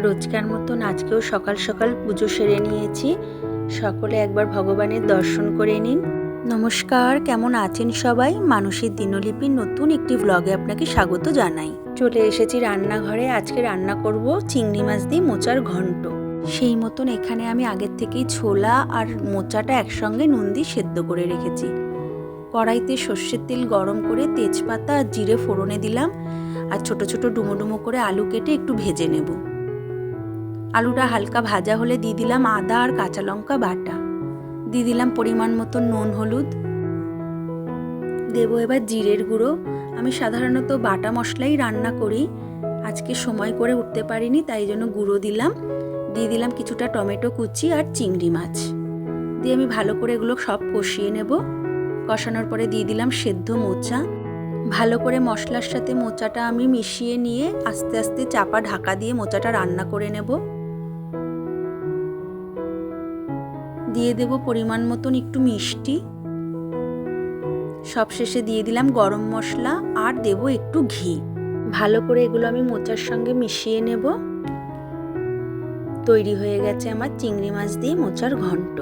রোজকার মতন আজকেও সকাল সকাল পুজো সেরে নিয়েছি। সকলে একবার ভগবানের দর্শন করে নিন। নমস্কার, কেমন আছেন সবাই? মানুষের দিনলিপির নতুন একটি ব্লগে আপনাকে স্বাগত জানাই। চলে এসেছি রান্নাঘরে। আজকে রান্না করব চিংড়ি মাছ দিয়ে মোচার ঘন্ট। সেই মতন এখানে আমি আগের থেকেই ছোলা আর মোচাটা একসঙ্গে নুন দিয়ে সেদ্ধ করে রেখেছি। কড়াইতে সর্ষের তেল গরম করে তেজপাতা আর জিরে ফোড়নে দিলাম, আর ছোট ছোট ডুমো ডুমো করে আলু কেটে একটু ভেজে নেব। আলুটা হালকা ভাজা হলে দিয়ে দিলাম আদা আর কাঁচা লঙ্কা বাটা, দিয়ে দিলাম পরিমাণ মতো নুন হলুদ, দেবো এবার জিরের গুঁড়ো। আমি সাধারণত বাটা মশলাই রান্না করি, আজকে সময় করে উঠতে পারিনি, তাই জন্য গুঁড়ো দিলাম। দিয়ে দিলাম কিছুটা টমেটো কুচি আর চিংড়ি মাছ দিয়ে আমি ভালো করে এগুলো সব কষিয়ে নেব। কষানোর পরে দিয়ে দিলাম সেদ্ধ মোচা। ভালো করে মশলার সাথে মোচাটা আমি মিশিয়ে নিয়ে আস্তে আস্তে চাপা ঢাকা দিয়ে মোচাটা রান্না করে নেব। দিয়ে দেব পরিমাণ মতন একটু মিষ্টি, সবশেষে দিয়ে দিলাম গরম মশলা আর দেব একটু ঘি। ভালো করে এগুলো আমি মোচার সঙ্গে মিশিয়ে নেব। তৈরি হয়ে গেছে আমার চিংড়ি মাছ দিয়ে মোচার ঘন্ট।